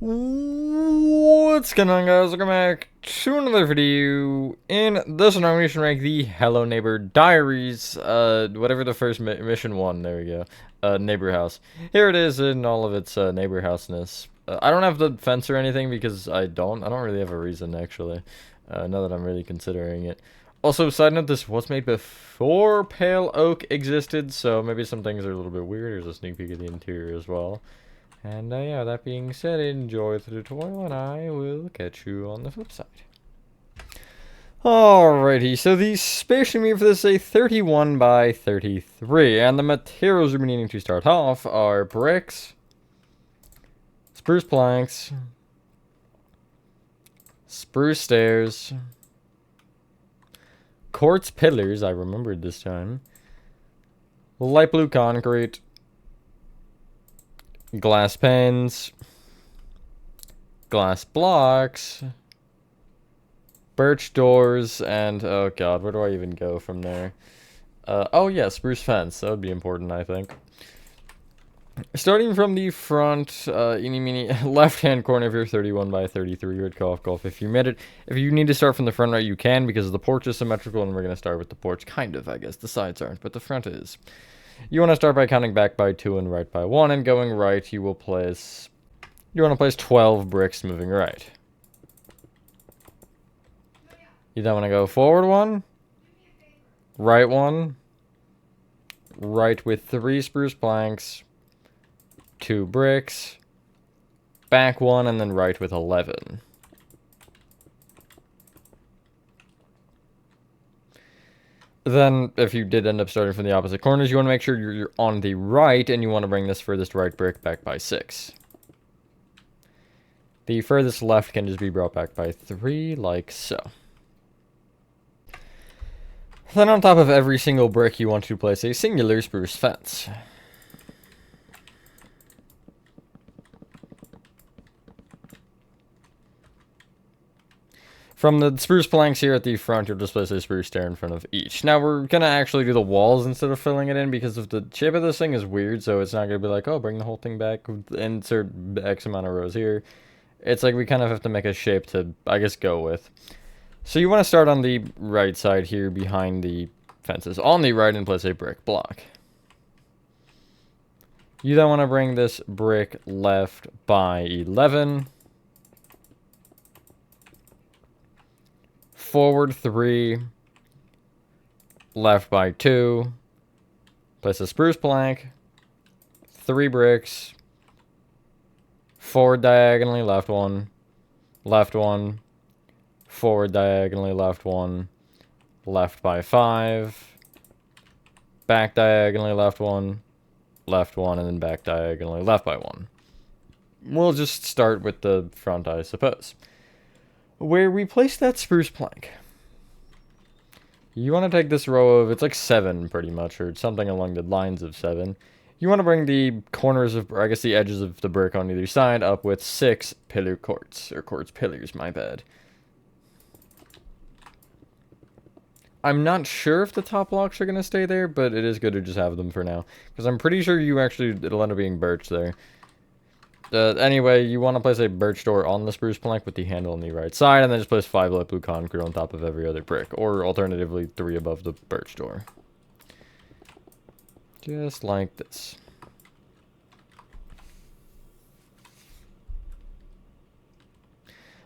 What's going on, guys? Welcome back to another video. In this one, I'm going to rank the Hello Neighbor Diaries, whatever the first mission one, there we go, neighbor house. Here it is in all of its, neighbor houseness. I don't have the fence or anything because I don't really have a reason, actually, now that I'm really considering it. Also, side note, this was made before Pale Oak existed, so maybe some things are a little bit weird. There's a sneak peek of the interior as well. And yeah, that being said, enjoy the tutorial, and I will catch you on the flip side. Alrighty, so the space we need for this is a 31 by 33, and the materials we're needing to start off are bricks, spruce planks, spruce stairs, quartz pillars, I remembered this time, light blue concrete, glass panes, glass blocks, birch doors, and oh god, where do I even go from there? Oh yeah, spruce fence. That would be important, I think. Starting from the front, eeny meeny, left-hand corner of your 31 by 33 would go off if you made it. If you need to start from the front right, you can, because the porch is symmetrical, and we're going to start with the porch. Kind of, I guess. The sides aren't, but the front is. You want to start by counting back by 2 and right by 1, and going right, you want to place 12 bricks moving right. You then want to go forward 1, right 1, right with 3 spruce planks, 2 bricks, back 1, and then right with 11. Then, if you did end up starting from the opposite corners, you want to make sure you're on the right, and you want to bring this furthest right brick back by 6. The furthest left can just be brought back by 3, like so. Then on top of every single brick, you want to place a singular spruce fence. From the spruce planks here at the front, you'll just place a spruce stair in front of each. Now, we're going to actually do the walls instead of filling it in, because if the shape of this thing is weird, so it's not going to be like, oh, bring the whole thing back, insert X amount of rows here. It's like we kind of have to make a shape to, I guess, go with. So you want to start on the right side here behind the fences. On the right, and place a brick block. You then want to bring this brick left by 11. Forward 3, left by 2, place a spruce plank, 3 bricks, forward diagonally, left 1, forward diagonally, left 1, left by 5, back diagonally, left 1, and then back diagonally, left by 1. We'll just start with the front, I suppose. Where we place that spruce plank, you want to take this row of, it's like 7 pretty much, or something along the lines of 7. You want to bring the corners of, or I guess the edges of the brick on either side up with 6 pillar quartz, or quartz pillars, my bad. I'm not sure if the top blocks are going to stay there, but it is good to just have them for now, because I'm pretty sure it'll end up being birch there. Anyway, you want to place a birch door on the spruce plank with the handle on the right side, and then just place 5 light blue concrete on top of every other brick, or alternatively 3 above the birch door. Just like this.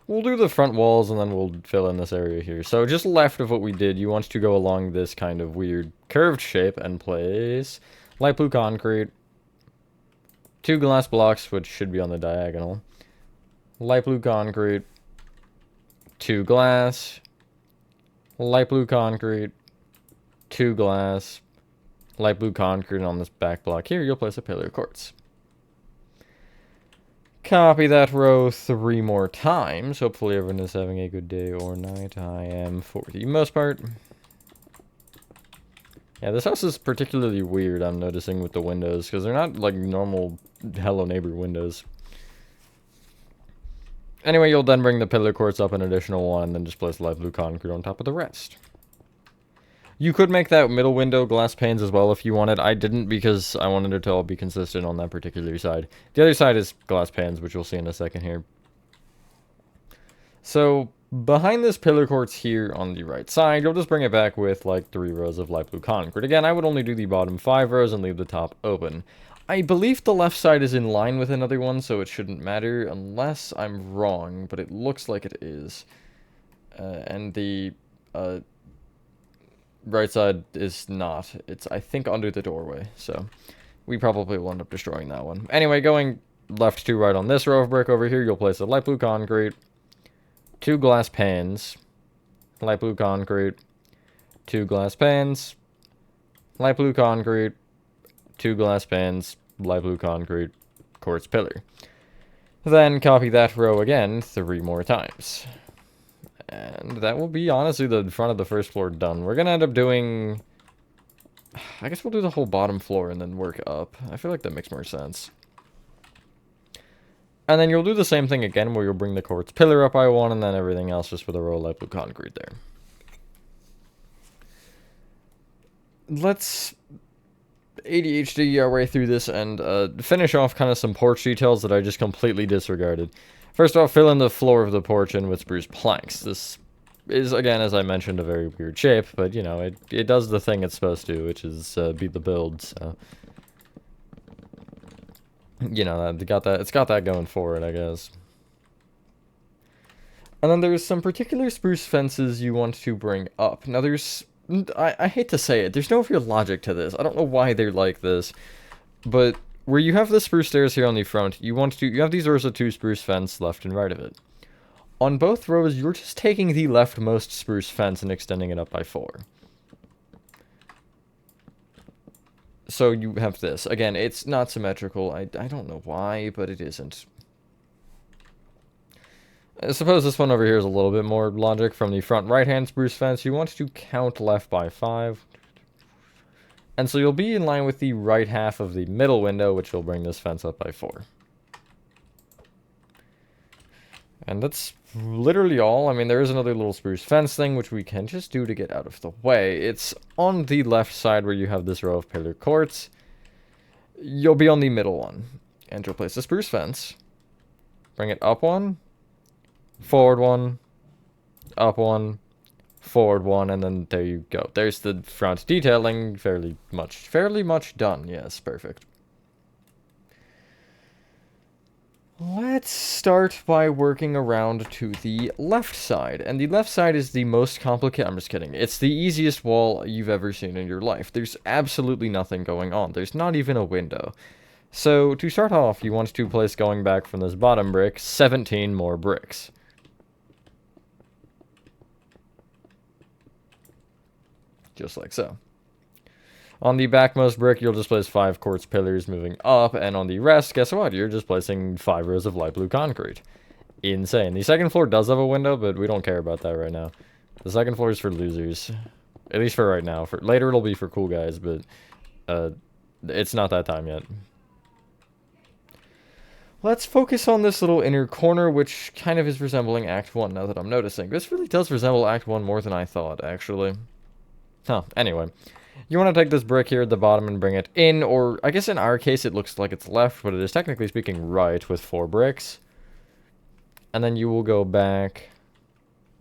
We'll do the front walls, and then we'll fill in this area here. So just left of what we did, you want to go along this kind of weird curved shape and place light blue concrete, 2 glass blocks, which should be on the diagonal, light blue concrete, 2 glass, light blue concrete, 2 glass, light blue concrete. On this back block here, you'll place a pillar of quartz. Copy that row 3 more times. Hopefully everyone is having a good day or night. I am for the most part. Yeah, this house is particularly weird, I'm noticing, with the windows, because they're not like normal Hello Neighbor windows. Anyway, you'll then bring the pillar quartz up an additional 1, and then just place light blue concrete on top of the rest. You could make that middle window glass panes as well if you wanted. I didn't because I wanted it to all be consistent on that particular side. The other side is glass panes, which we'll see in a second here. So behind this pillar quartz here on the right side, you'll just bring it back with like 3 rows of light blue concrete. Again, I would only do the bottom 5 rows and leave the top open. I believe the left side is in line with another one, so it shouldn't matter unless I'm wrong, but it looks like it is. And the right side is not. It's, I think, under the doorway, so we probably will end up destroying that one. Anyway, going left to right on this row of brick over here, you'll place a light blue concrete, 2 glass panes, light blue concrete, 2 glass panes, light blue concrete, 2 glass panes, light blue concrete, quartz pillar. Then copy that row again 3 more times. And that will be, honestly, the front of the first floor done. We're going to end up doing... I guess we'll do the whole bottom floor and then work up. I feel like that makes more sense. And then you'll do the same thing again, where you'll bring the quartz pillar up by 1, and then everything else just with a row of light blue concrete there. Let's ADHD our way through this and finish off kind of some porch details that I just completely disregarded. First off, fill in the floor of the porch in with spruce planks. This is, again, as I mentioned, a very weird shape, but, you know, it does the thing it's supposed to, which is beat the build, so... You know, it's got that going for it, I guess. And then there's some particular spruce fences you want to bring up. Now there's, I hate to say it, there's no real logic to this. I don't know why they're like this, but where you have the spruce stairs here on the front, you have these rows of 2 spruce fence left and right of it. On both rows, you're just taking the leftmost spruce fence and extending it up by 4. So you have this. Again, it's not symmetrical. I don't know why, but it isn't. I suppose this one over here is a little bit more logic. From the front right-hand spruce fence, you want to count left by 5. And so you'll be in line with the right half of the middle window, which will bring this fence up by 4. And that's literally all. I mean, there is another little spruce fence thing, which we can just do to get out of the way. It's on the left side where you have this row of pillar quartz. You'll be on the middle one. And you'll place the spruce fence. Bring it up 1, forward 1, up 1, forward 1, and then there you go. There's the front detailing, fairly much done. Yes, perfect. Let's start by working around to the left side. And the left side is the most complicated. I'm just kidding. It's the easiest wall you've ever seen in your life. There's absolutely nothing going on. There's not even a window. So to start off, you want to place, going back from this bottom brick, 17 more bricks. Just like so. On the backmost brick, you'll just place 5 quartz pillars moving up, and on the rest, guess what? You're just placing 5 rows of light blue concrete. Insane. The second floor does have a window, but we don't care about that right now. The second floor is for losers. At least for right now. For later, it'll be for cool guys, but it's not that time yet. Let's focus on this little inner corner, which kind of is resembling Act 1, now that I'm noticing. This really does resemble Act 1 more than I thought, actually. Huh, anyway. You want to take this brick here at the bottom and bring it in, or I guess in our case it looks like it's left, but it is technically speaking right with 4 bricks. And then you will go back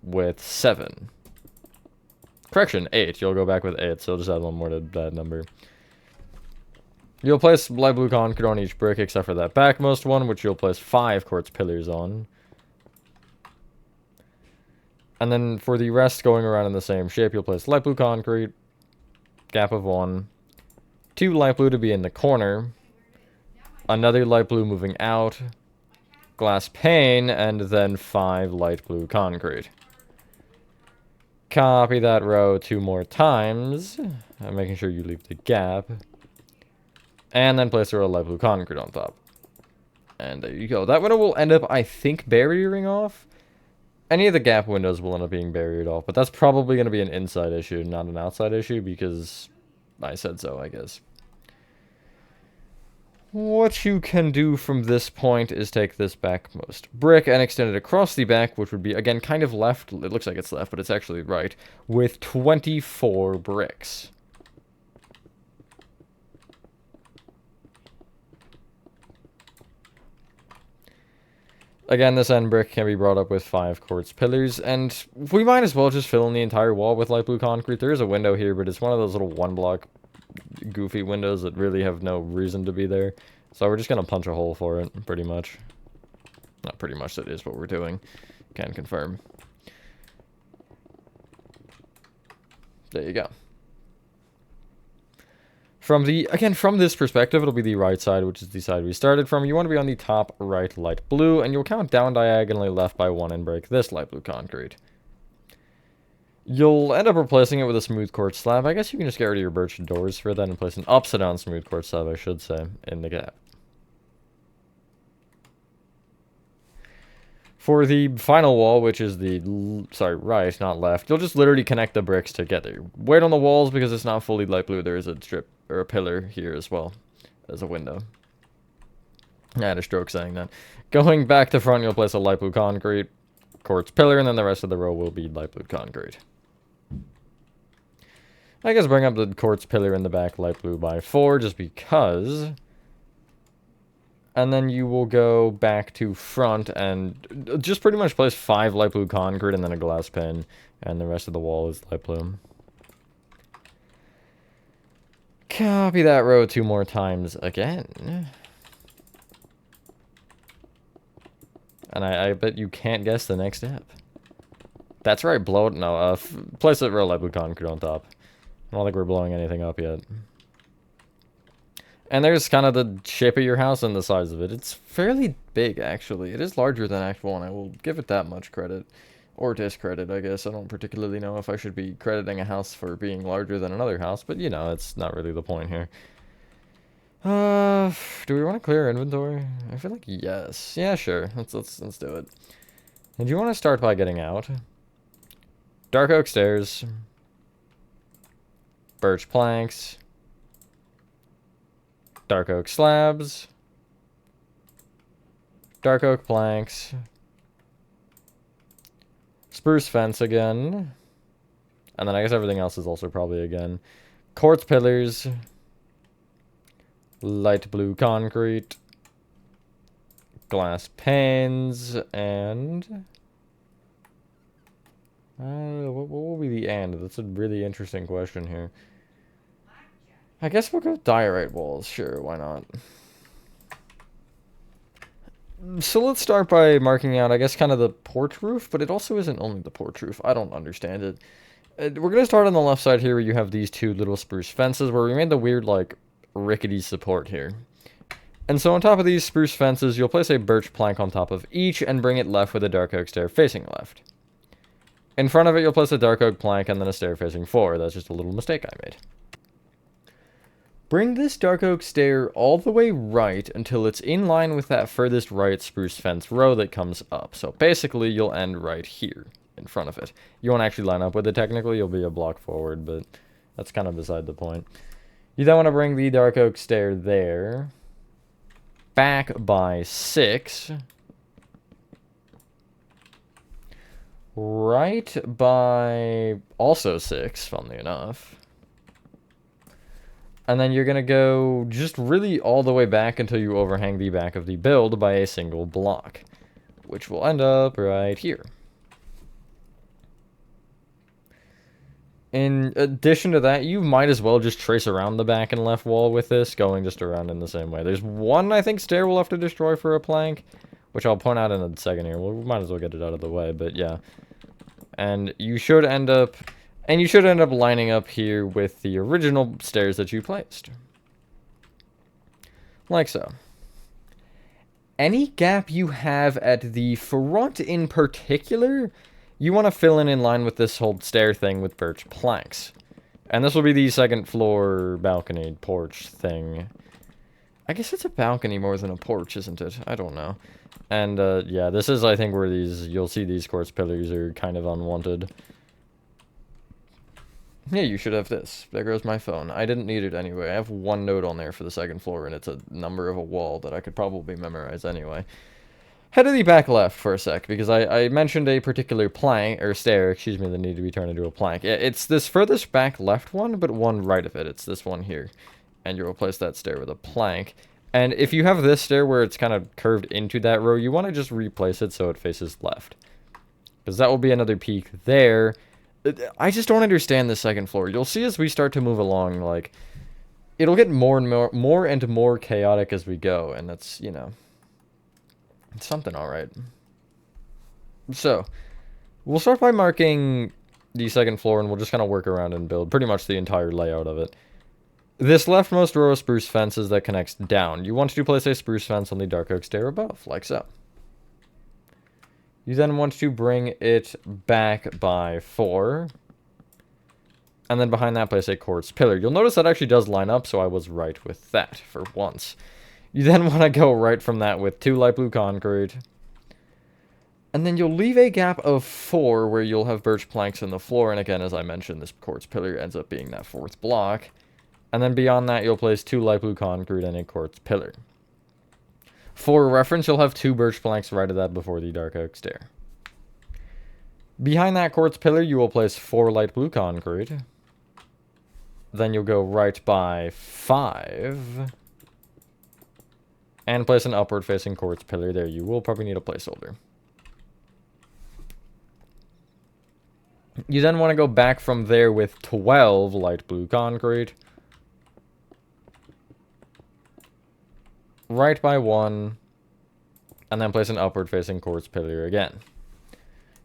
with 7. Correction, 8. You'll go back with 8, so just add 1 more to that number. You'll place light blue concrete on each brick except for that backmost one, which you'll place 5 quartz pillars on. And then for the rest going around in the same shape, you'll place light blue concrete, gap of 1, 2 light blue to be in the corner, another light blue moving out, glass pane, and then 5 light blue concrete. Copy that row 2 more times, making sure you leave the gap, and then place a row of light blue concrete on top. And there you go. That window will end up, I think, barriering off. Any of the gap windows will end up being barriered off, but that's probably going to be an inside issue, not an outside issue, because I said so, I guess. What you can do from this point is take this backmost brick and extend it across the back, which would be, again, kind of left. It looks like it's left, but it's actually right, with 24 bricks. Again, this end brick can be brought up with 5 quartz pillars, and we might as well just fill in the entire wall with light blue concrete. There is a window here, but it's one of those little one-block goofy windows that really have no reason to be there. So we're just going to punch a hole for it, pretty much. Not pretty much, that is what we're doing. Can confirm. There you go. From this perspective, it'll be the right side, which is the side we started from. You want to be on the top right light blue, and you'll count down diagonally left by 1 and break this light blue concrete. You'll end up replacing it with a smooth quartz slab. I guess you can just get rid of your birch doors for that and place an upside down smooth quartz slab, I should say, in the gap. For the final wall, which is the, right, not left, you'll just literally connect the bricks together. Wait on the walls because it's not fully light blue. There is a strip, or a pillar here as well as a window. I had a stroke saying that. Going back to front, you'll place a light blue concrete, quartz pillar, and then the rest of the row will be light blue concrete. I guess bring up the quartz pillar in the back light blue by 4, just because. And then you will go back to front and just pretty much place 5 light blue concrete and then a glass pane. And the rest of the wall is light blue. Copy that row 2 more times again. And I bet you can't guess the next step. That's right, blow it. No, place a row light blue concrete on top. I don't think we're blowing anything up yet. And there's kind of the shape of your house and the size of it. It's fairly big, actually. It is larger than Act 1. I will give it that much credit. Or discredit, I guess. I don't particularly know if I should be crediting a house for being larger than another house. But, you know, it's not really the point here. Do we want to clear inventory? I feel like yes. Yeah, sure. Let's do it. And you want to start by getting out. Dark oak stairs. Birch planks. Dark oak slabs, dark oak planks, spruce fence again, and then I guess everything else is also probably again. Quartz pillars, light blue concrete, glass panes, and what will be the end? That's a really interesting question here. I guess we'll go diorite walls. Sure, why not? So let's start by marking out, I guess, kind of the porch roof, but it also isn't only the porch roof. I don't understand it. We're going to start on the left side here where you have these 2 little spruce fences where we made the weird, like, rickety support here. And so on top of these spruce fences, you'll place a birch plank on top of each and bring it left with a dark oak stair facing left. In front of it, you'll place a dark oak plank and then a stair facing forward. That's just a little mistake I made. Bring this dark oak stair all the way right until it's in line with that furthest right spruce fence row that comes up. So basically, you'll end right here in front of it. You won't actually line up with it technically, you'll be a block forward, but that's kind of beside the point. You then want to bring the dark oak stair there, back by 6, right by also 6, funnily enough. And then you're going to go just really all the way back until you overhang the back of the build by a single block, which will end up right here. In addition to that, you might as well just trace around the back and left wall with this, going just around in the same way. There's one, I think, stair we'll have to destroy for a plank, which I'll point out in a second here. We might as well get it out of the way, but yeah. And you should end up... And you should end up lining up here with the original stairs that you placed. Like so. Any gap you have at the front in particular, you want to fill in line with this whole stair thing with birch planks. And this will be the second floor balcony porch thing. I guess it's a balcony more than a porch, isn't it? I don't know. And yeah, this is, I think, where you'll see these quartz pillars are kind of unwanted. Yeah, you should have this. There goes my phone. I didn't need it anyway. I have one note on there for the second floor, and it's a number of a wall that I could probably memorize anyway. Head to the back left for a sec, because I mentioned a particular plank, or stair, excuse me, that needed to be turned into a plank. It's this furthest back left one, but one right of it. It's this one here. And you replace that stair with a plank. And if you have this stair where it's kind of curved into that row, you want to just replace it so it faces left. Because that will be another peak there. I just don't understand the second floor. You'll see as we start to move along, like, it'll get more and more chaotic as we go, and that's, you know, it's something alright. So, we'll start by marking the second floor, and we'll just kind of work around and build pretty much the entire layout of it. This leftmost row of spruce fences that connects down. You want to place a spruce fence on the dark oak stair above, like so. You then want to bring it back by 4. And then behind that, place a quartz pillar. You'll notice that actually does line up, so I was right with that for once. You then want to go right from that with 2 light blue concrete. And then you'll leave a gap of 4 where you'll have birch planks in the floor. And again, as I mentioned, this quartz pillar ends up being that 4th block. And then beyond that, you'll place 2 light blue concrete and a quartz pillar. For reference, you'll have 2 birch planks right of that before the dark oak stair. Behind that quartz pillar, you will place 4 light blue concrete. Then you'll go right by 5. And place an upward-facing quartz pillar there. You will probably need a placeholder. You then want to go back from there with 12 light blue concrete. Right by 1. And then place an upward-facing quartz pillar again.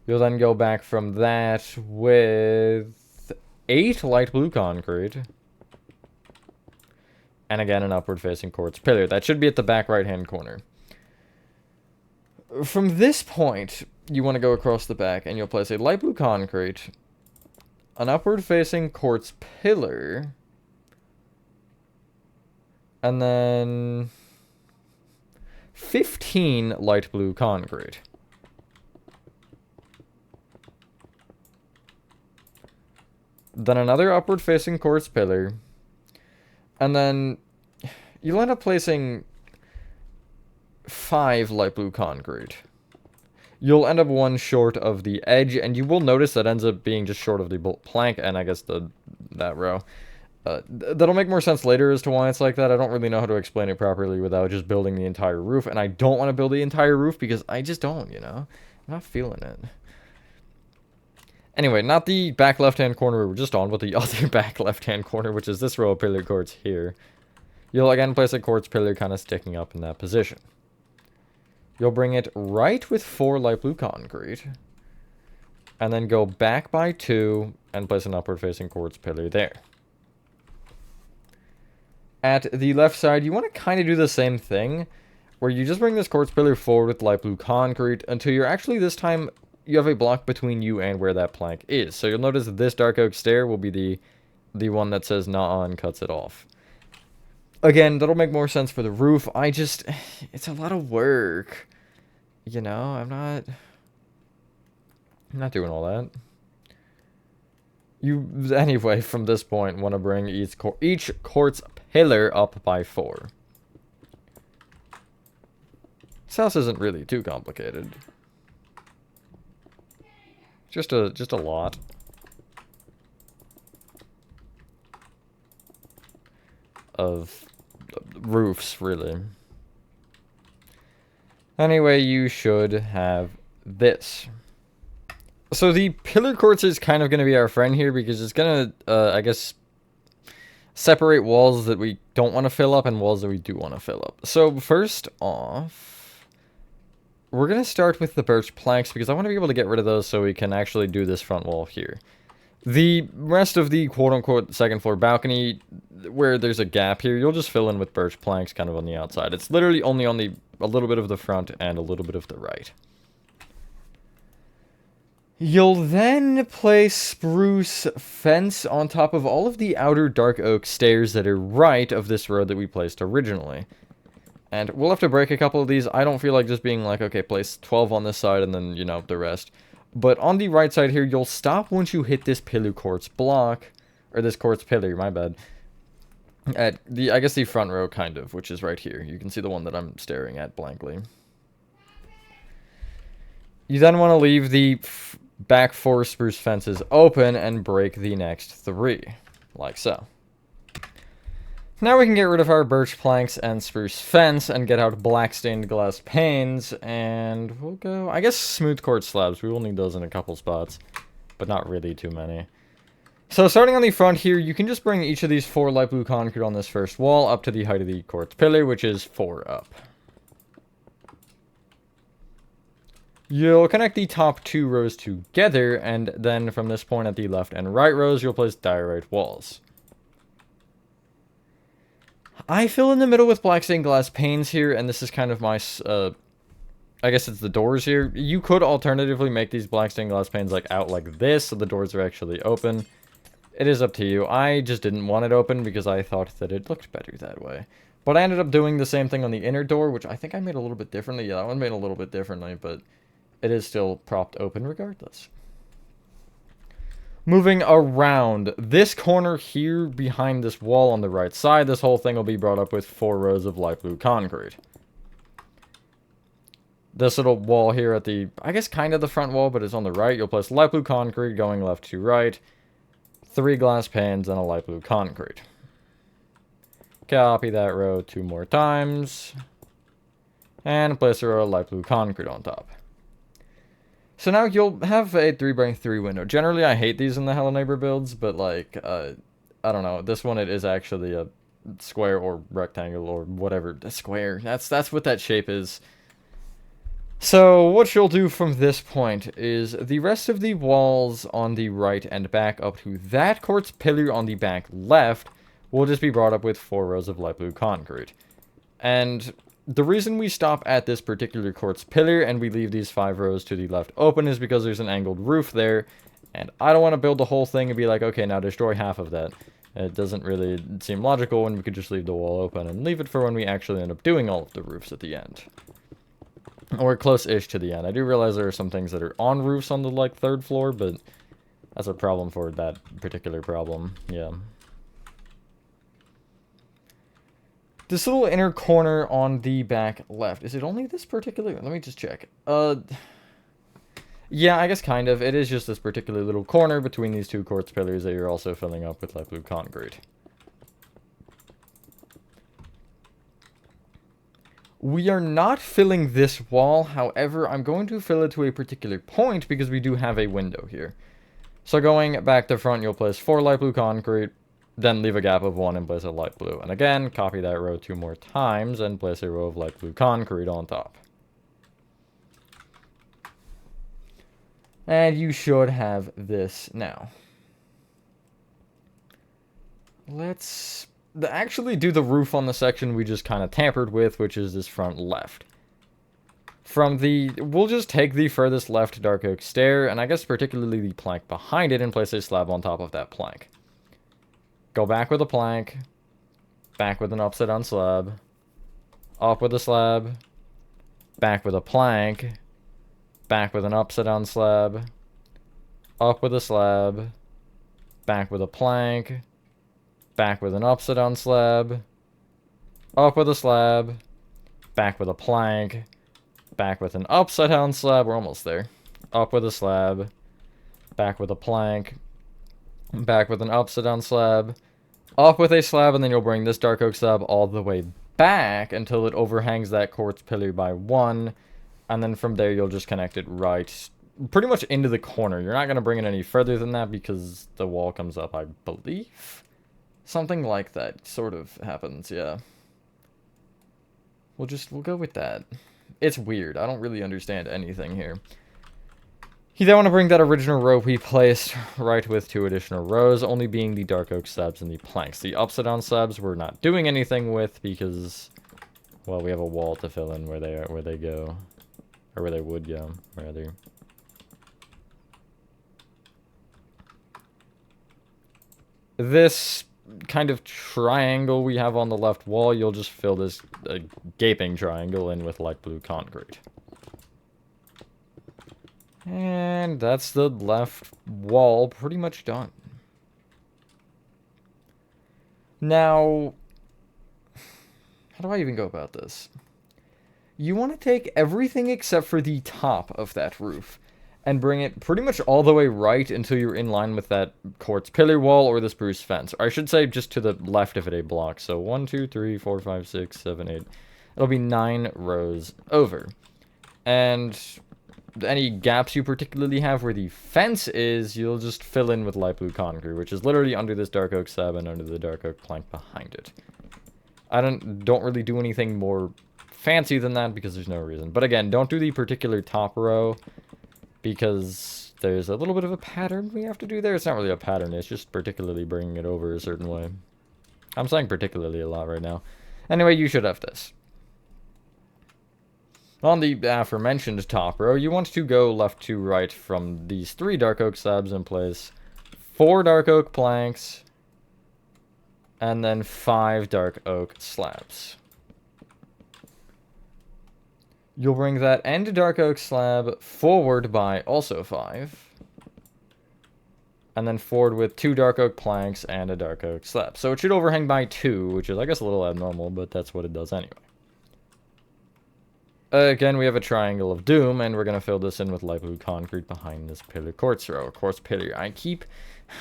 You'll then go back from that with 8 light blue concrete. And again, an upward-facing quartz pillar. That should be at the back right-hand corner. From this point, you want to go across the back, and you'll place a light blue concrete, an upward-facing quartz pillar, and then 15 light blue concrete. Then another upward-facing quartz pillar. And then you'll end up placing 5 light blue concrete. You'll end up 1 short of the edge, and you will notice that ends up being just short of the plank, and I guess that row. That'll make more sense later as to why it's like that. I don't really know how to explain it properly without just building the entire roof, and I don't want to build the entire roof because I just don't, you know? I'm not feeling it. Anyway, not the back left-hand corner we were just on, but the other back left-hand corner, which is this row of pillar quartz here. You'll again place a quartz pillar kind of sticking up in that position. You'll bring it right with 4 light blue concrete. And then go back by 2 and place an upward-facing quartz pillar there. At the left side, you want to kind of do the same thing, where you just bring this quartz pillar forward with light blue concrete until you're actually this time... you have a block between you and where that plank is. So you'll notice that this dark oak stair will be the one that says nah and cuts it off. Again, that'll make more sense for the roof. It's a lot of work. You know, I'm not doing all that. You, anyway, from this point, want to bring each quartz pillar up by 4. This house isn't really too complicated. Just a lot. Of roofs, really. Anyway, you should have this. So the pillar quartz is kind of going to be our friend here because it's going to, I guess, separate walls that we don't want to fill up and walls that we do want to fill up. So first off, we're going to start with the birch planks because I want to be able to get rid of those so we can actually do this front wall here. The rest of the quote-unquote second floor balcony, where there's a gap here, you'll just fill in with birch planks kind of on the outside. It's literally only on a little bit of the front and a little bit of the right. You'll then place spruce fence on top of all of the outer dark oak stairs that are right of this road that we placed originally. And we'll have to break a couple of these. I don't feel like just being like, okay, place 12 on this side and then, you know, the rest. But on the right side here, you'll stop once you hit this pillar quartz block. or this quartz pillar, my bad. At the, I guess the front row, kind of, which is right here. You can see the one that I'm staring at blankly. You then want to leave the back 4 spruce fences open and break the next 3, like so. Now we can get rid of our birch planks and spruce fence and get out black stained glass panes, and we'll go, I guess, smooth quartz slabs. We will need those in a couple spots, but not really too many. So starting on the front here, you can just bring each of these 4 light blue concrete on this first wall up to the height of the quartz pillar, which is 4 up. You'll connect the top 2 rows together, and then from this point at the left and right rows, you'll place diorite walls. I fill in the middle with black stained glass panes here, and this is kind of my, I guess it's the doors here. You could alternatively make these black stained glass panes like out like this, so the doors are actually open. It is up to you. I just didn't want it open because I thought that it looked better that way. But I ended up doing the same thing on the inner door, which I think I made a little bit differently. Yeah, that one made a little bit differently, but it is still propped open regardless. Moving around, this corner here behind this wall on the right side, this whole thing will be brought up with 4 rows of light blue concrete. This little wall here at the, I guess kind of the front wall, but it's on the right, you'll place light blue concrete going left to right, 3 glass panes, and a light blue concrete. Copy that row 2 more times, and place a row of light blue concrete on top. So now you'll have a 3x3 window. Generally, I hate these in the Hello Neighbor builds, but like, I don't know. This one, it is actually a square or rectangle or whatever. A square. That's what that shape is. So what you'll do from this point is the rest of the walls on the right and back up to that quartz pillar on the back left will just be brought up with 4 rows of light blue concrete. And the reason we stop at this particular quartz pillar and we leave these 5 rows to the left open is because there's an angled roof there, and I don't want to build the whole thing and be like, okay, now destroy half of that. It doesn't really seem logical when we could just leave the wall open and leave it for when we actually end up doing all of the roofs at the end. Or close-ish to the end. I do realize there are some things that are on roofs on the, like, 3rd floor, but that's a problem for that particular problem. Yeah. This little inner corner on the back left, is it only this particular? Let me just check. Yeah, I guess kind of. It is just this particular little corner between these 2 quartz pillars that you're also filling up with light blue concrete. We are not filling this wall, however, I'm going to fill it to a particular point because we do have a window here. So going back to front, you'll place 4 light blue concrete, then leave a gap of 1 and place a light blue. And again, copy that row 2 more times and place a row of light blue concrete on top. And you should have this now. Let's actually do the roof on the section we just kind of tampered with, which is this front left. We'll just take the furthest left dark oak stair, and I guess particularly the plank behind it, and place a slab on top of that plank. Go back with a plank, back with an upside down slab, up with a slab, back with a plank, back with an upside down slab, up with a slab, back with a plank, back with an upside down slab, up with a slab, back with a plank, back with an upside down slab, we're almost there, up with a slab, back with a plank, back with an upside down slab, up with a slab, and then you'll bring this dark oak slab all the way back until it overhangs that quartz pillar by 1, and then from there you'll just connect it right pretty much into the corner. You're not going to bring it any further than that because the wall comes up, I believe. Something like that sort of happens, yeah. We'll go with that. It's weird. I don't really understand anything here. You then want to bring that original row we placed right with 2 additional rows, only being the dark oak slabs and the planks. The upside down slabs we're not doing anything with because, well, we have a wall to fill in where they go, or where they would go, rather. This kind of triangle we have on the left wall, you'll just fill this gaping triangle in with light blue concrete. And that's the left wall pretty much done. Now, how do I even go about this? You want to take everything except for the top of that roof and bring it pretty much all the way right until you're in line with that quartz pillar wall or the spruce fence. Or I should say just to the left of it a block. So 1, 2, 3, 4, 5, 6, 7, 8. It'll be 9 rows over. And any gaps you particularly have where the fence is, you'll just fill in with light blue concrete, which is literally under this dark oak slab and under the dark oak plank behind it. I don't really do anything more fancy than that because there's no reason. But again, don't do the particular top row because there's a little bit of a pattern we have to do there. It's not really a pattern, it's just particularly bringing it over a certain way. I'm saying particularly a lot right now. Anyway, you should have this. On the aforementioned top row, you want to go left to right from these 3 dark oak slabs in place, 4 dark oak planks, and then 5 dark oak slabs. You'll bring that end dark oak slab forward by also 5. And then forward with 2 dark oak planks and a dark oak slab. So it should overhang by 2, which is, I guess, a little abnormal, but that's what it does anyway. Again, we have a triangle of doom, and we're going to fill this in with light blue concrete behind this pillar quartz row. Quartz pillar. I keep...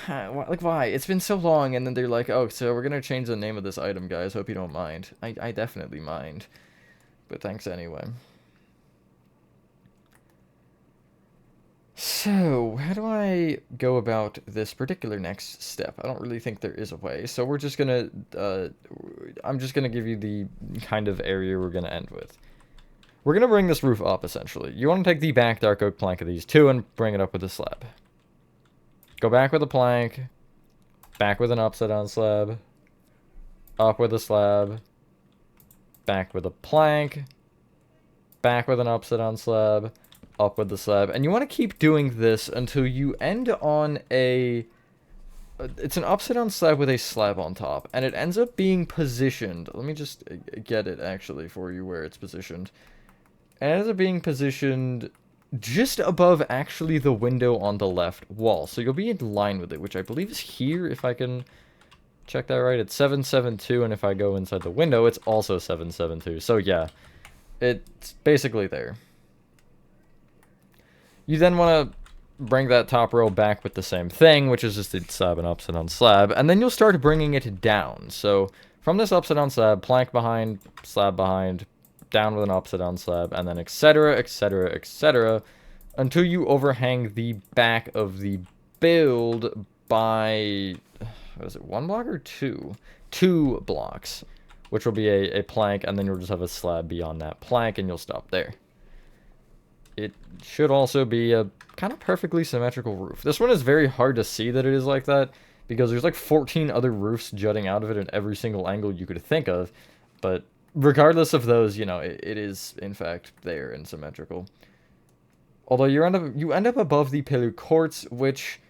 like, why? It's been so long, and then they're like, oh, so we're going to change the name of this item, guys. Hope you don't mind. I definitely mind. But thanks anyway. So, how do I go about this particular next step? I don't really think there is a way. So we're just gonna, I'm just gonna give you the kind of area we're gonna end with. We're gonna bring this roof up, essentially. You want to take the back dark oak plank of these 2 and bring it up with a slab. Go back with a plank, back with an upside down slab, up with a slab, back with a plank, back with an upside down slab, up with the slab, and you want to keep doing this until you end on a... it's an upside down slab with a slab on top, and it ends up being positioned. Let me just get it, actually, for you where it's positioned. It ends up being positioned just above, actually, the window on the left wall. So you'll be in line with it, which I believe is here, if I can check that right. It's 772, and if I go inside the window, it's also 772. So yeah, it's basically there. You then want to bring that top row back with the same thing, which is just the slab and upside down slab, and then you'll start bringing it down. So from this upside down slab, plank behind, slab behind, down with an upside down slab, and then etc., etc., etc., until you overhang the back of the build by, what is it, 1 block or 2? 2 blocks, which will be a plank, and then you'll just have a slab beyond that plank, and you'll stop there. It should also be a kind of perfectly symmetrical roof. This one is very hard to see that it is like that, because there's like 14 other roofs jutting out of it in every single angle you could think of, but regardless of those, you know, it is, in fact, there and symmetrical. Although you end up above the pillar quartz, which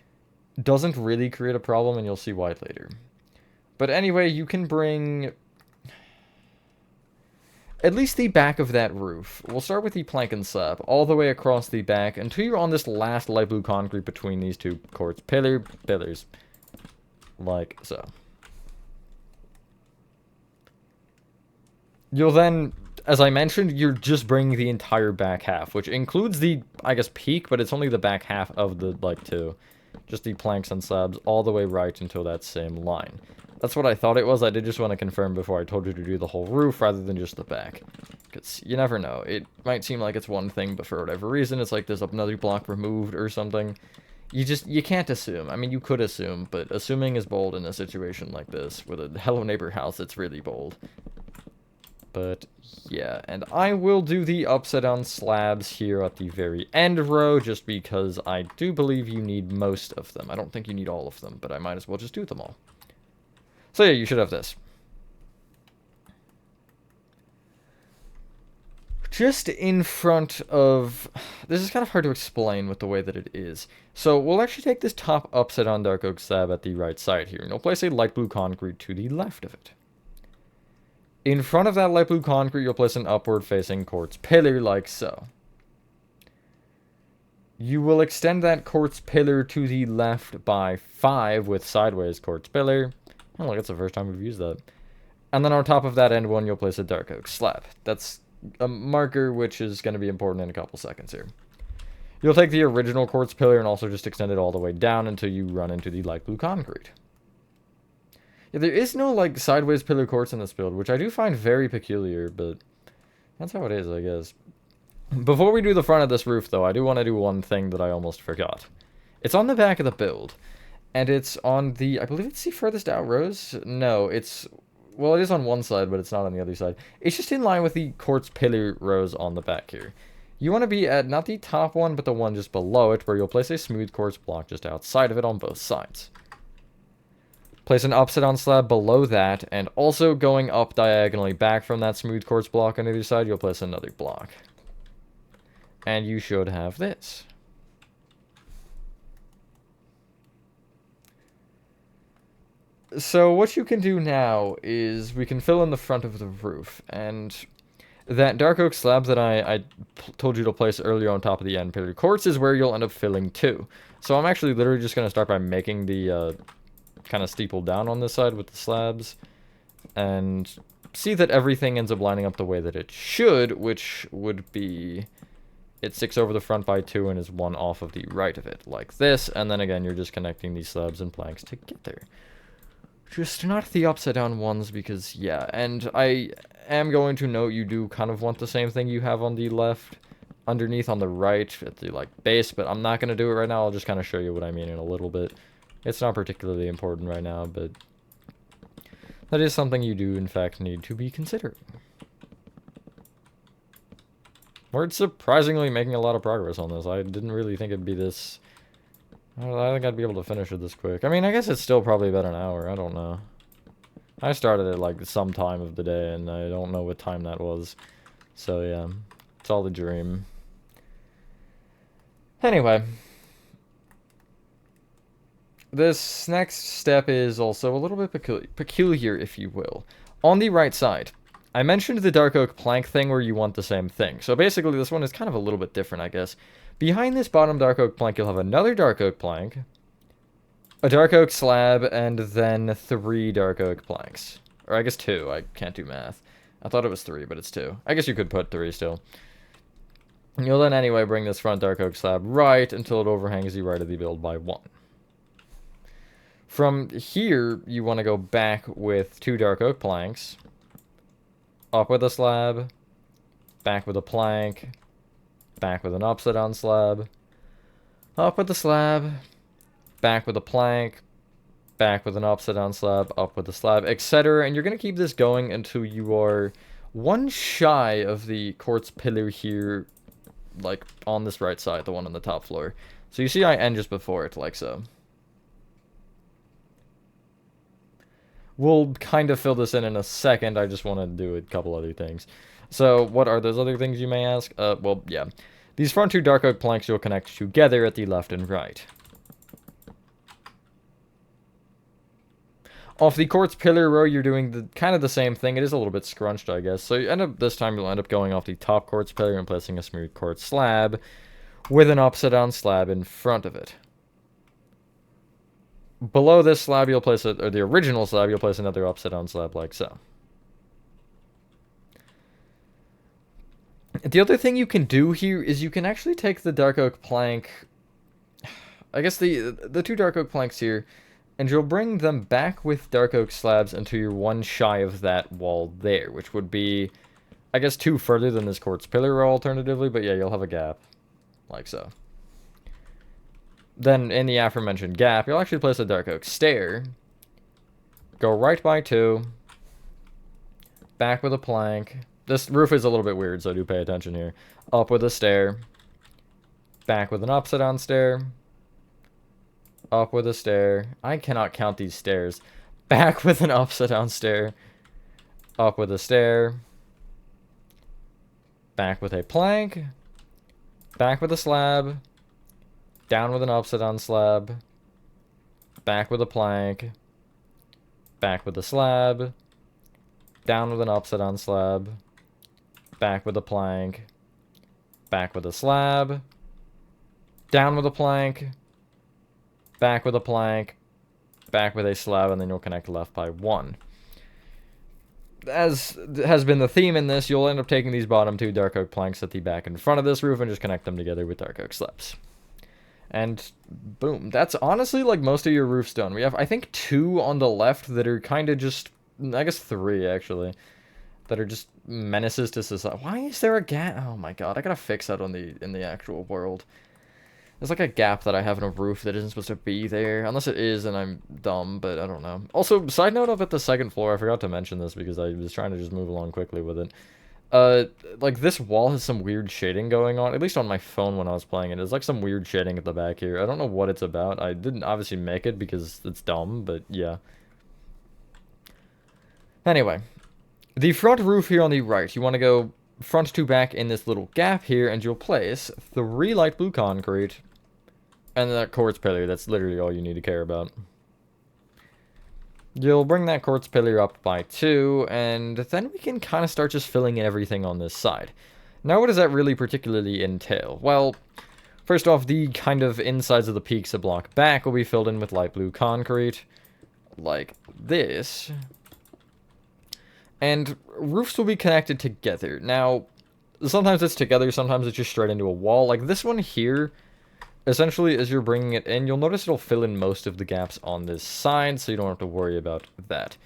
doesn't really create a problem, and you'll see why later. But anyway, you can bring at least the back of that roof. We'll start with the plank and slab, all the way across the back, until you're on this last light blue concrete between these 2 quartz pillars. Like so. You'll then, as I mentioned, you're just bringing the entire back half, which includes the, I guess, peak, but it's only the back half of the, like, 2. Just the planks and slabs all the way right until that same line. That's what I thought it was. I did just want to confirm before I told you to do the whole roof rather than just the back. Because you never know. It might seem like it's one thing, but for whatever reason, it's like there's another block removed or something. You can't assume. I mean, you could assume, but assuming is bold in a situation like this. With a Hello Neighbor house, it's really bold. But yeah, and I will do the upside down slabs here at the very end row, just because I do believe you need most of them. I don't think you need all of them, but I might as well just do them all. So yeah, you should have this. Just in front of... This is kind of hard to explain with the way that it is. So we'll actually take this top upside down dark oak slab at the right side here, and we'll place a light blue concrete to the left of it. In front of that light blue concrete, you'll place an upward facing quartz pillar like so. You will extend that quartz pillar to the left by 5 with sideways quartz pillar. Oh, look, it's the first time we've used that. And then on top of that end one, you'll place a dark oak slab. That's a marker which is going to be important in a couple seconds here. You'll take the original quartz pillar and also just extend it all the way down until you run into the light blue concrete. Yeah, there is no, like, sideways pillar quartz in this build, which I do find very peculiar, but that's how it is, I guess. Before we do the front of this roof, though, I do want to do one thing that I almost forgot. It's on the back of the build, and it's on the, I believe it's the furthest out rows? No, it's, well, it is on one side, but it's not on the other side. It's just in line with the quartz pillar rows on the back here. You want to be at not the top one, but the one just below it, where you'll place a smooth quartz block just outside of it on both sides. Place an upside down slab below that, and also going up diagonally back from that smooth quartz block on either side, you'll place another block. And you should have this. So what you can do now is we can fill in the front of the roof, and that dark oak slab that I told you to place earlier on top of the end pillar quartz is where you'll end up filling too. So I'm actually literally just going to start by making the kind of steeple down on this side with the slabs, and see that everything ends up lining up the way that it should, which would be it sticks over the front by 2 and is 1 off of the right of it, like this, and then again you're just connecting these slabs and planks together. Just not the upside down ones, because, yeah, and I am going to note you do kind of want the same thing you have on the left, underneath on the right, at the, like, base, but I'm not going to do it right now. I'll just kind of show you what I mean in a little bit. It's not particularly important right now, but that is something you do, in fact, need to be considering. We're surprisingly making a lot of progress on this. I didn't really think it'd be this... I don't think I'd be able to finish it this quick. I mean, I guess it's still probably about an hour. I don't know. I started at, like, some time of the day, and I don't know what time that was. So, yeah. It's all a dream. Anyway. This next step is also a little bit peculiar, if you will. On the right side, I mentioned the dark oak plank thing where you want the same thing. So basically, this one is kind of a little bit different, I guess. Behind this bottom dark oak plank, you'll have another dark oak plank, a dark oak slab, and then 3 dark oak planks. Or I guess 2. I can't do math. I thought it was 3, but it's 2. I guess you could put 3 still. You'll then anyway bring this front dark oak slab right until it overhangs the right of the build by 1. From here, you want to go back with 2 dark oak planks, up with a slab, back with a plank, back with an upside down slab, up with a slab, back with a plank, back with an upside down slab, up with a slab, etc. And you're going to keep this going until you are 1 shy of the quartz pillar here, like on this right side, the one on the top floor. So you see I end just before it, like so. We'll kind of fill this in a second. I just want to do a couple other things. So, what are those other things, you may ask? Well, yeah. These front 2 dark oak planks you'll connect together at the left and right. Off the quartz pillar row, you're doing kind of the same thing. It is a little bit scrunched, I guess. So, this time you'll end up going off the top quartz pillar and placing a smooth quartz slab with an upside down slab in front of it. Below this slab, you'll place or the original slab, you'll place another upside down slab like so. The other thing you can do here is you can actually take the dark oak plank, I guess the 2 dark oak planks here, and you'll bring them back with dark oak slabs until you're 1 shy of that wall there, which would be, I guess, 2 further than this quartz pillar row alternatively, but yeah, you'll have a gap, like so. Then, in the aforementioned gap, you'll actually place a dark oak stair, go right by 2, back with a plank. This roof is a little bit weird, so do pay attention here. Up with a stair, back with an upside down stair, up with a stair. I cannot count these stairs. Back with an upside down stair, up with a stair, back with a plank, back with a slab, down with an upside down slab, back with a plank, back with a slab, down with an upside down slab, back with a plank, back with a slab, down with a plank, back with a plank, back with a slab, and then you'll connect left by 1. As has been the theme in this, you'll end up taking these bottom 2 dark oak planks at the back and front of this roof and just connect them together with dark oak slabs. And boom, that's honestly like most of your roofs done. We have, I think, 2 on the left that are kind of just, I guess 3 actually, that are just menaces to society. Why is there a gap? Oh my god, I gotta fix that on in the actual world. There's like a gap that I have in a roof that isn't supposed to be there. Unless it is and I'm dumb, but I don't know. Also, side note up at the second floor, I forgot to mention this because I was trying to just move along quickly with it. Like this wall has some weird shading going on, at least on my phone when I was playing it. There's like some weird shading at the back here. I don't know what it's about. I didn't obviously make it because it's dumb, but yeah. Anyway, the front roof here on the right, you want to go front to back in this little gap here, and you'll place 3 light blue concrete and that quartz pillar. That's literally all you need to care about. You'll bring that quartz pillar up by 2, and then we can kind of start just filling in everything on this side. Now, what does that really particularly entail? Well, first off, the kind of insides of the peaks a block back will be filled in with light blue concrete, like this. And roofs will be connected together. Now, sometimes it's together, sometimes it's just straight into a wall. Like this one here, essentially, as you're bringing it in, you'll notice it'll fill in most of the gaps on this side, so you don't have to worry about that.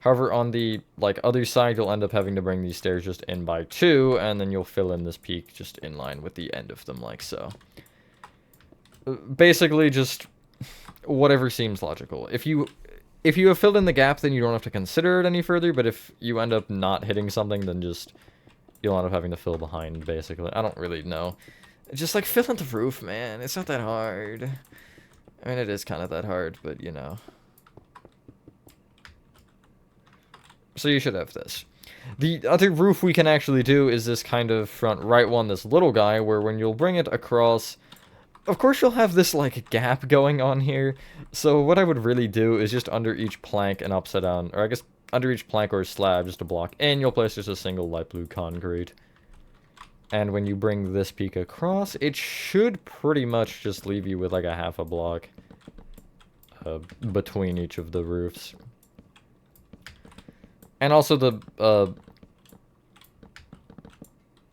However, on the, like, other side, you'll end up having to bring these stairs just in by 2, and then you'll fill in this peak just in line with the end of them, like so. Basically, just whatever seems logical. If you have filled in the gap, then you don't have to consider it any further, but if you end up not hitting something, then just, you'll end up having to fill behind, basically. I don't really know. Just, like, fill in the roof, man. It's not that hard. I mean, it is kind of that hard, but, you know. So you should have this. The other roof we can actually do is this kind of front right one, this little guy, where when you'll bring it across, of course you'll have this, like, gap going on here. So what I would really do is just under each plank and upside down, or I guess under each plank or slab, just a block in, you'll place just a single light blue concrete. And when you bring this peak across, it should pretty much just leave you with like a half a block between each of the roofs. And also the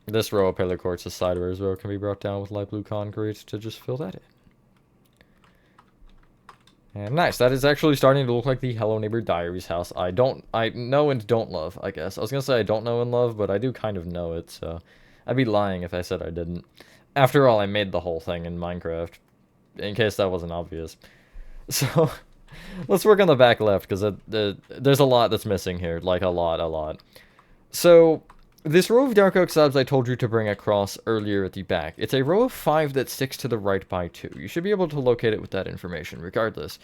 this row of pillar quartz, the sideways row, can be brought down with light blue concrete to just fill that in. And nice, that is actually starting to look like the Hello Neighbor Diaries house I know and don't love, I guess. I was gonna say I don't know and love, but I do kind of know it, so I'd be lying if I said I didn't. After all, I made the whole thing in Minecraft, in case that wasn't obvious. So, let's work on the back left, because there's a lot that's missing here, like a lot. So, this row of dark oak slabs I told you to bring across earlier at the back, it's a row of 5 that sticks to the right by 2. You should be able to locate it with that information, regardless.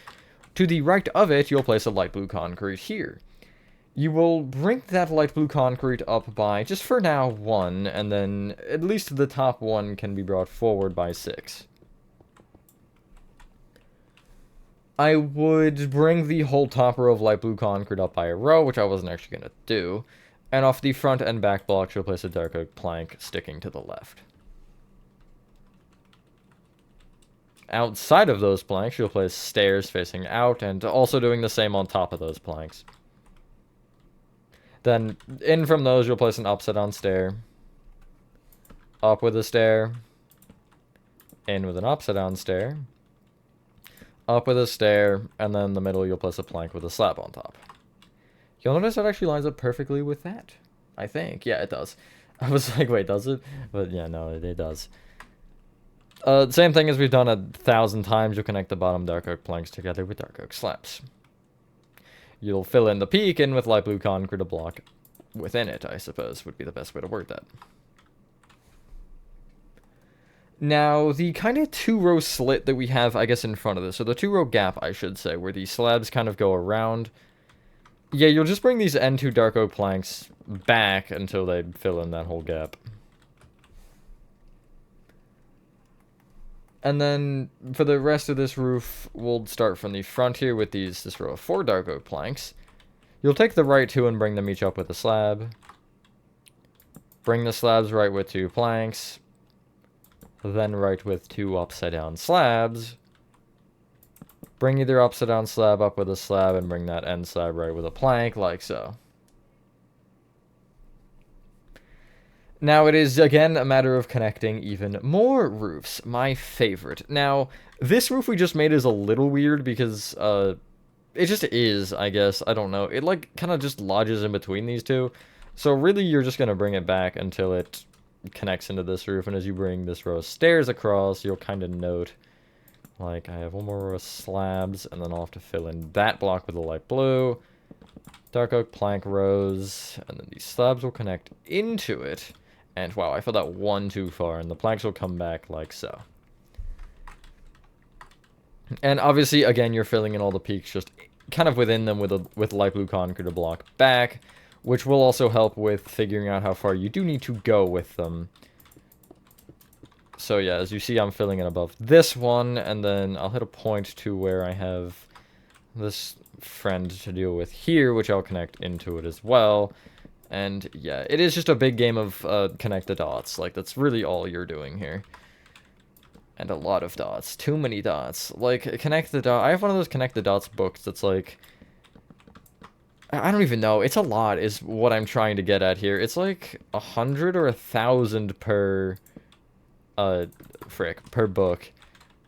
To the right of it, you'll place a light blue concrete here. You will bring that light blue concrete up by, just for now, 1, and then at least the top 1 can be brought forward by 6. I would bring the whole top row of light blue concrete up by a row, which I wasn't actually going to do. And off the front and back blocks, you'll place a dark oak plank sticking to the left. Outside of those planks, you'll place stairs facing out, and also doing the same on top of those planks. Then, in from those, you'll place an upside down stair. Up with a stair. In with an upside down stair. Up with a stair, and then in the middle, you'll place a plank with a slab on top. You'll notice that actually lines up perfectly with that. I think. Yeah, it does. I was like, wait, does it? But yeah, no, it does. Same thing as we've done 1,000 times. You'll connect the bottom dark oak planks together with dark oak slabs. You'll fill in the peak in with light blue concrete, a block within it, I suppose, would be the best way to word that. Now, the kind of 2-row slit that we have, I guess, in front of this, so the 2-row gap, I should say, where the slabs kind of go around. Yeah, you'll just bring these N2 dark oak planks back until they fill in that whole gap. And then, for the rest of this roof, we'll start from the front here with this row of 4 dark oak planks. You'll take the right 2 and bring them each up with a slab. Bring the slabs right with 2 planks. Then right with 2 upside down slabs. Bring either upside down slab up with a slab and bring that end slab right with a plank, like so. Now it is, again, a matter of connecting even more roofs. My favorite. Now, this roof we just made is a little weird because, it just is, I guess. I don't know. It, like, kind of just lodges in between these two. So really, you're just going to bring it back until it connects into this roof. And as you bring this row of stairs across, you'll kind of note, like, I have one more row of slabs, and then I'll have to fill in that block with a light blue. Dark oak plank rows, and then these slabs will connect into it. And wow, I filled that one too far, and the planks will come back like so. And obviously, again, you're filling in all the peaks just kind of within them with light blue concrete to block back, which will also help with figuring out how far you do need to go with them. So yeah, as you see, I'm filling in above this one, and then I'll hit a point to where I have this friend to deal with here, which I'll connect into it as well. And yeah, it is just a big game of connect the dots. Like, that's really all you're doing here. And a lot of dots. Too many dots. Like, connect the dot. I have one of those connect the dots books that's like, I don't even know. It's a lot is what I'm trying to get at here. It's like 100 or 1,000 per, per book.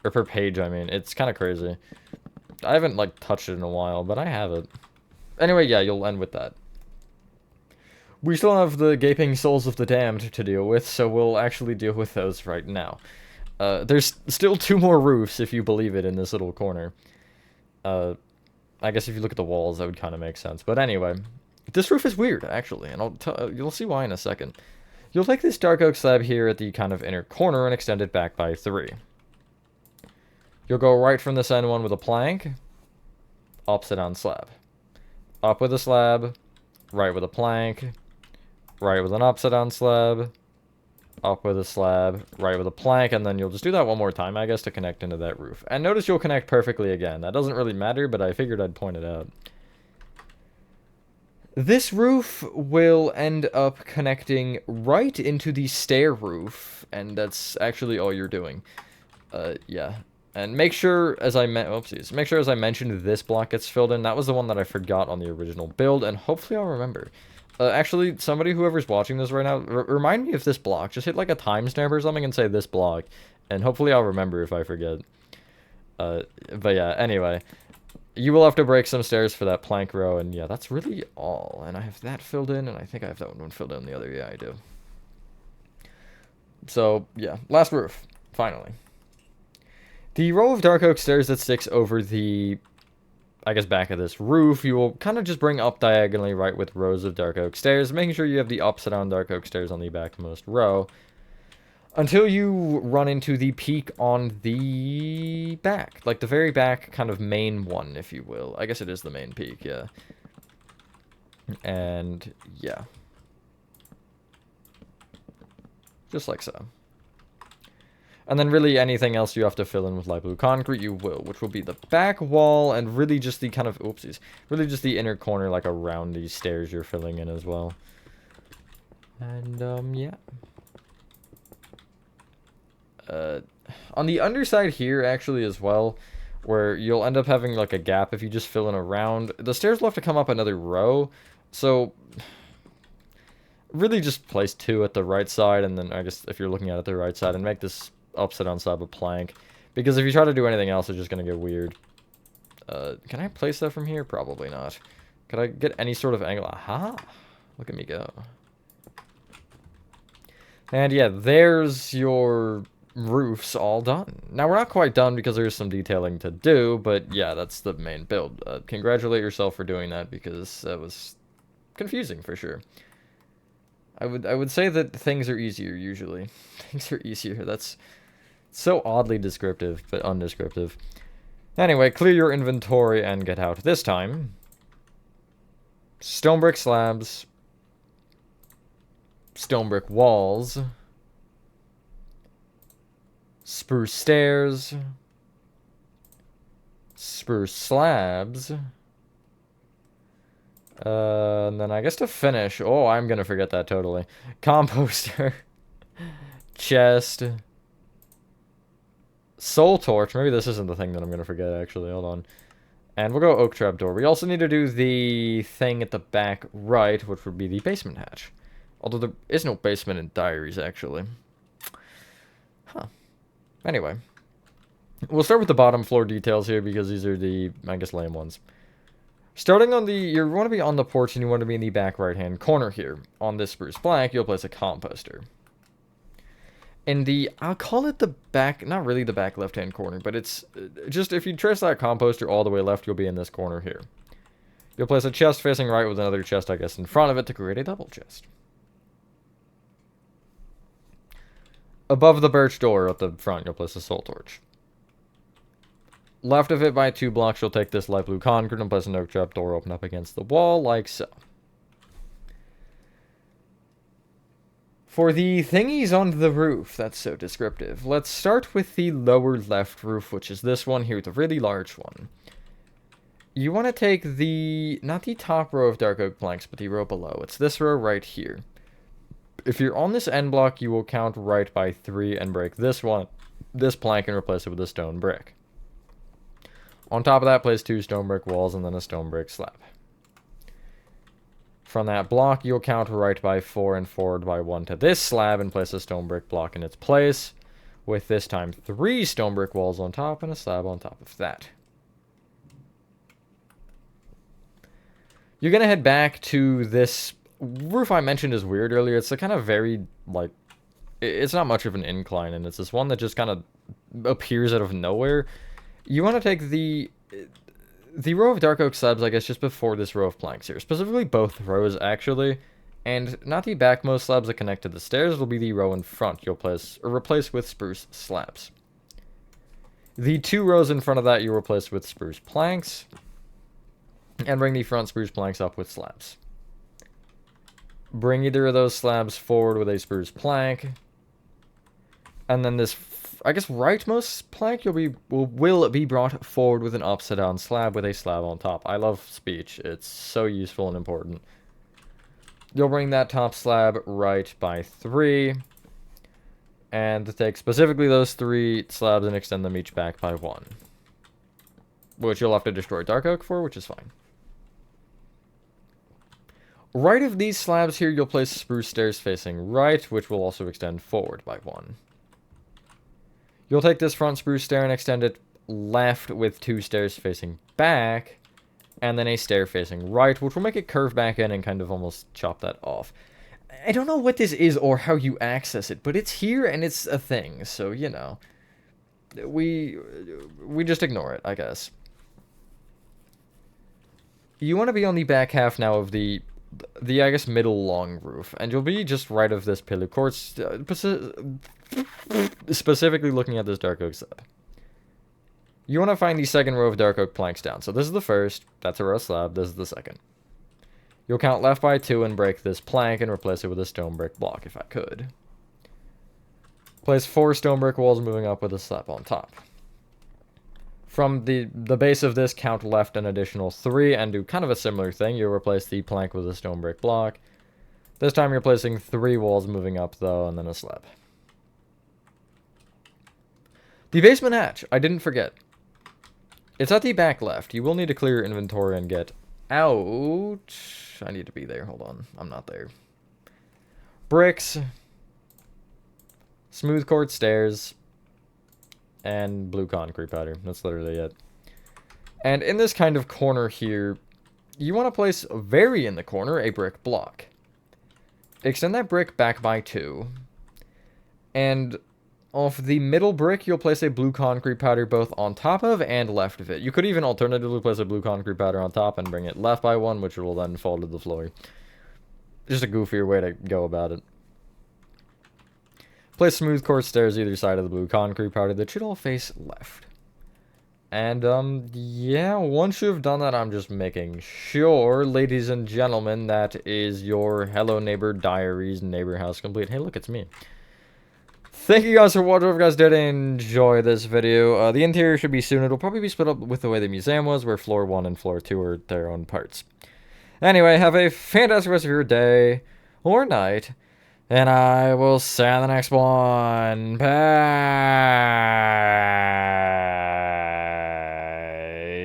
Or per page, I mean. It's kind of crazy. I haven't, like, touched it in a while, but I have it. Anyway, yeah, you'll end with that. We still have the gaping souls of the damned to deal with, so we'll actually deal with those right now. There's still 2 more roofs, if you believe it, in this little corner. I guess if you look at the walls, that would kind of make sense. But anyway, this roof is weird, actually, and you'll see why in a second. You'll take this dark oak slab here at the kind of inner corner and extend it back by 3. You'll go right from this end one with a plank, upside down slab. Up with a slab, right with a plank, right with an upside down slab, up with a slab, right with a plank, and then you'll just do that one more time, I guess, to connect into that roof. And notice you'll connect perfectly again. That doesn't really matter, but I figured I'd point it out. This roof will end up connecting right into the stair roof, and that's actually all you're doing. Yeah. And make sure, as I mentioned, this block gets filled in. That was the one that I forgot on the original build, and hopefully I'll remember. Actually, whoever's watching this right now, remind me of this block. Just hit like a timestamp or something and say this block, and hopefully I'll remember if I forget. But yeah, anyway, you will have to break some stairs for that plank row, and yeah, that's really all. And I have that filled in, and I think I have that one filled in the other. Yeah, I do. So yeah, last roof, finally. The row of dark oak stairs that sticks over the, I guess, back of this roof, you will kind of just bring up diagonally right with rows of dark oak stairs, making sure you have the upside down dark oak stairs on the backmost row, until you run into the peak on the back, like the very back kind of main one, if you will. I guess it is the main peak, yeah. And yeah. Just like so. And then really anything else you have to fill in with light blue concrete, you will, which will be the back wall and really just the kind of, oopsies, really just the inner corner, like around these stairs you're filling in as well. And, yeah. On the underside here, actually, as well, where you'll end up having, like, a gap if you just fill in around, the stairs will have to come up another row, so really just place 2 at the right side, and then I guess if you're looking at it the right side, and make this upside down slab a plank, because if you try to do anything else, it's just gonna get weird. Can I place that from here? Probably not. Could I get any sort of angle? Aha! Look at me go. And yeah, there's your roofs all done. Now, we're not quite done because there's some detailing to do, but yeah, that's the main build. Congratulate yourself for doing that, because that was confusing for sure. I would say that things are easier, usually. Things are easier. That's so oddly descriptive, but undescriptive. Anyway, clear your inventory and get out. This time, stone brick slabs, stone brick walls, spruce stairs, spruce slabs, and then I guess to finish, oh, I'm gonna forget that totally. Composter, chest, Soul Torch. Maybe this isn't the thing that I'm going to forget, actually. Hold on. And we'll go Oak Trapdoor. We also need to do the thing at the back right, which would be the basement hatch. Although there is no basement in Diaries, actually. Huh. Anyway. We'll start with the bottom floor details here, because these are the, I guess, lame ones. Starting on the, you want to be on the porch, and you want to be in the back right-hand corner here. On this spruce plank, you'll place a composter. In the, I'll call it the back, not really the back left-hand corner, but it's just, if you trace that composter all the way left, you'll be in this corner here. You'll place a chest facing right with another chest, I guess, in front of it to create a double chest. Above the birch door at the front, you'll place a soul torch. Left of it by 2 blocks, you'll take this light blue concrete and place an oak trap door open up against the wall, like so. For the thingies on the roof, that's so descriptive, let's start with the lower left roof, which is this one here, the really large one. You want to take the, not the top row of dark oak planks, but the row below. It's this row right here. If you're on this end block, you will count right by 3 and break this one, this plank, and replace it with a stone brick. On top of that, place 2 stone brick walls and then a stone brick slab. From that block, you'll count right by 4 and forward by 1 to this slab and place a stone brick block in its place, with this time 3 stone brick walls on top and a slab on top of that. You're going to head back to this roof I mentioned is weird earlier. It's a kind of very, like, it's not much of an incline, and it's this one that just kind of appears out of nowhere. You want to take the row of dark oak slabs, I guess, just before this row of planks here. Specifically both rows, actually. And not the backmost slabs that connect to the stairs. It'll be the row in front you'll place, or replace with spruce slabs. The 2 rows in front of that you'll replace with spruce planks. And bring the front spruce planks up with slabs. Bring either of those slabs forward with a spruce plank. And then this, I guess, rightmost plank will be brought forward with an upside down slab with a slab on top. I love speech. It's so useful and important. You'll bring that top slab right by 3. And take specifically those 3 slabs and extend them each back by 1. Which you'll have to destroy dark oak for, which is fine. Right of these slabs here, you'll place spruce stairs facing right, which will also extend forward by 1. You'll take this front spruce stair and extend it left with 2 stairs facing back, and then a stair facing right, which will make it curve back in and kind of almost chop that off. I don't know what this is or how you access it, but it's here and it's a thing, so, you know. We just ignore it, I guess. You want to be on the back half now of the I guess, middle long roof, and you'll be just right of this pillar courts, specifically looking at this dark oak slab. You want to find the second row of dark oak planks down. So this is the first, that's a row slab, this is the second. You'll count left by 2 and break this plank and replace it with a stone brick block, if I could. Place 4 stone brick walls moving up with a slab on top. From the base of this, count left an additional 3 and do kind of a similar thing. You'll replace the plank with a stone brick block. This time you're placing 3 walls moving up, though, and then a slab. The basement hatch, I didn't forget. It's at the back left. You will need to clear your inventory and get out. I need to be there. Hold on. I'm not there. Bricks. Smooth quartz stairs. And blue concrete powder. That's literally it. And in this kind of corner here, you want to place very in the corner a brick block. Extend that brick back by 2. And off the middle brick, you'll place a blue concrete powder both on top of and left of it. You could even alternatively place a blue concrete powder on top and bring it left by 1, which will then fall to the floor. Just a goofier way to go about it. Place smooth quartz stairs either side of the blue concrete powder that should all face left. And, yeah, once you've done that, I'm just making sure, ladies and gentlemen, that is your Hello Neighbor Diaries neighbor house complete. Hey, look, it's me. Thank you guys for watching. If you guys did enjoy this video, the interior should be soon. It'll probably be split up with the way the museum was, where floor 1 and floor 2 are their own parts. Anyway, have a fantastic rest of your day or night. And I will see you on the next one. Bye.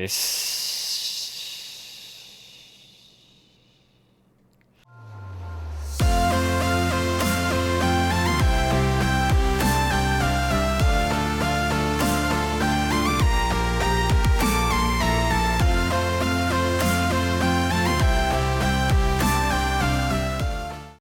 Nice.